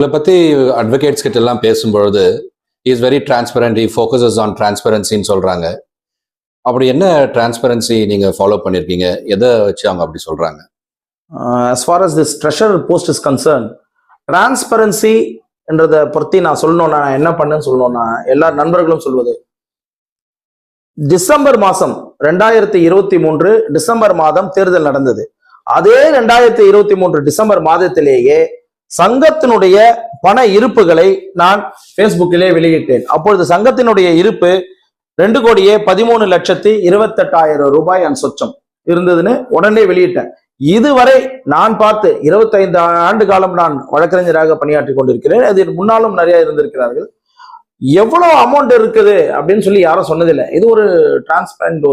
இதை பத்தி அட்வொகேட்ஸ் கிட்ட எல்லாம் பேசும்பொழுது is very transparent, he focuses on டிரான்ஸ்பரன்சின்னு சொல்றாங்க. அப்படி என்ன டிரான்ஸ்பரன்சி நீங்க ஃபாலோ பண்ணிருக்கீங்க? எதை வச்சு அவங்க அப்படி சொல்றாங்க? as far as this treasure post is concerned, transparency என்றதை பொறுத்தி நான் சொல்லணும்னா நான் என்ன பண்ணேன்னு சொல்லணும்னா எல்லா நண்பர்களும் சொல்வது, டிசம்பர் மாதம் 2023 டிசம்பர் மாதம் தேர்தல் நடந்தது. அதே 2023 டிசம்பர் மாதத்திலேயே சங்கத்தினுடைய பண இருப்புகளை நான் பேஸ்புக்கிலே வெளியிட்டேன். அப்பொழுது சங்கத்தினுடைய இருப்பு 2,13,28,000 ரூபாய் அன் சொச்சம் இருந்ததுன்னு உடனே வெளியிட்டேன். இதுவரை நான் பார்த்து 25 ஆண்டு காலம் நான் வழக்கறிஞராக பணியாற்றி கொண்டிருக்கிறேன். அதில் முன்னாலும் நிறைய இருந்திருக்கிறார்கள். எவ்வளவு அமௌண்ட் இருக்குது அப்படின்னு சொல்லி யாரும் சொன்னதில்லை. இது ஒரு டிரான்ஸ்பரண்ட்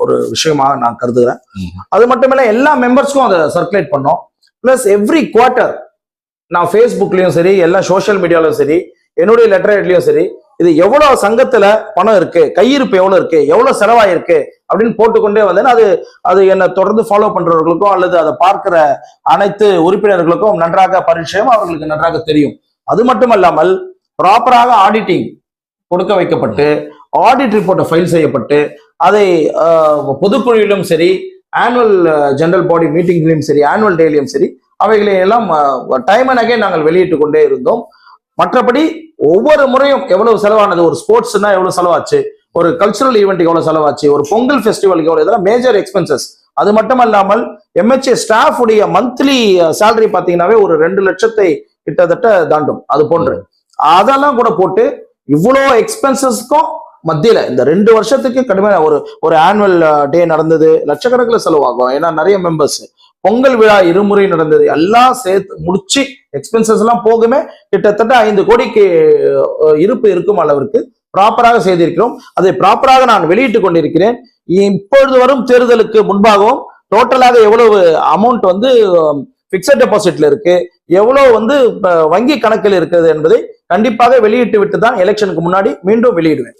ஒரு விஷயமாக நான் கருதுகிறேன். அது மட்டும் இல்ல, எல்லா மெம்பர்ஸ்க்கும் அதை சர்க்குலேட் பண்ணோம். பிளஸ் எவ்ரி குவார்ட்டர் நான் ஃபேஸ்புக்லயும் சரி, எல்லா சோசியல் மீடியாலும் சரி, என்னுடைய லெட்டர் ஹெட்லயும் சரி, இது எவ்வளவு சங்கத்துல பணம் இருக்கு, கையிருப்பு எவ்வளவு இருக்கு, எவ்வளவு செலவாயிருக்கு அப்படின்னு போட்டுக்கொண்டே வந்தேன். அது என்னை தொடர்ந்து ஃபாலோ பண்றவர்களுக்கும் அல்லது அதை பார்க்கிற அனைத்து உறுப்பினர்களுக்கும் நன்றாக பரிச்சயம், அவர்களுக்கு நன்றாக தெரியும். அது மட்டும் அல்லாமல் ப்ராப்பராக ஆடிட்டிங் கொடுக்க வைக்கப்பட்டு, ஆடிட் ரிப்போர்ட்டை ஃபைல் செய்யப்பட்டு, அதை பொதுக்குழுவிலும் சரி, ஆனுவல் ஜெனரல் பாடி மீட்டிங்லையும் சரி, ஆனுவல் டேலையும் சரி, அவைகளை எல்லாம் டைம் அண்ட் அகைன் நாங்கள் வெளியிட்டு கொண்டே இருந்தோம். மற்றபடி ஒவ்வொரு முறையும் எவ்வளவு செலவானது, ஒரு ஸ்போர்ட்ஸ்னா எவ்வளவு செலவாச்சு, ஒரு கல்ச்சுரல் ஈவெண்ட்டுக்கு எவ்வளவு செலவாச்சு, ஒரு பொங்கல் ஃபெஸ்டிவலுக்கு எவ்வளவு, இதெல்லாம் மேஜர் எக்ஸ்பென்சஸ். அது மட்டும் அல்லாமல் எம்ஹெச்ஏ ஸ்டாஃப் உடைய மந்த்லி சேலரி பார்த்தீங்கன்னாவே ஒரு 2 லட்சத்தை கிட்டத்தட்ட தாண்டும். அது போன்று அதெல்லாம் கூட போட்டு இவ்வளோ எக்ஸ்பென்சஸ்க்கும் மத்தியில இந்த 2 வருஷத்துக்கு கடுமையான ஒரு ஆனுவல் டே நடந்தது. லட்சக்கணக்கில் செலவாகும். ஏன்னா நிறைய மெம்பர்ஸ், பொங்கல் விழா 2 முறை நடந்தது. எல்லாம் சேர்த்து முடிச்சு எக்ஸ்பென்சஸ் எல்லாம் போகுமே கிட்டத்தட்ட 5 கோடிக்கு இருப்பு இருக்கும் அளவிற்கு ப்ராப்பராக செய்திருக்கிறோம். அதை ப்ராப்பராக நான் வெளியிட்டு கொண்டிருக்கிறேன். இப்பொழுது வரும் தேர்தலுக்கு முன்பாகவும் டோட்டலாக எவ்வளவு அமௌண்ட் பிக்சட் டெபாசிட்ல இருக்கு, எவ்வளவு வங்கி கணக்கில் இருக்கிறது என்பதை கண்டிப்பாக வெளியிட்டு விட்டு தான் எலெக்ஷனுக்கு முன்னாடி மீண்டும் வெளியிடுவேன்.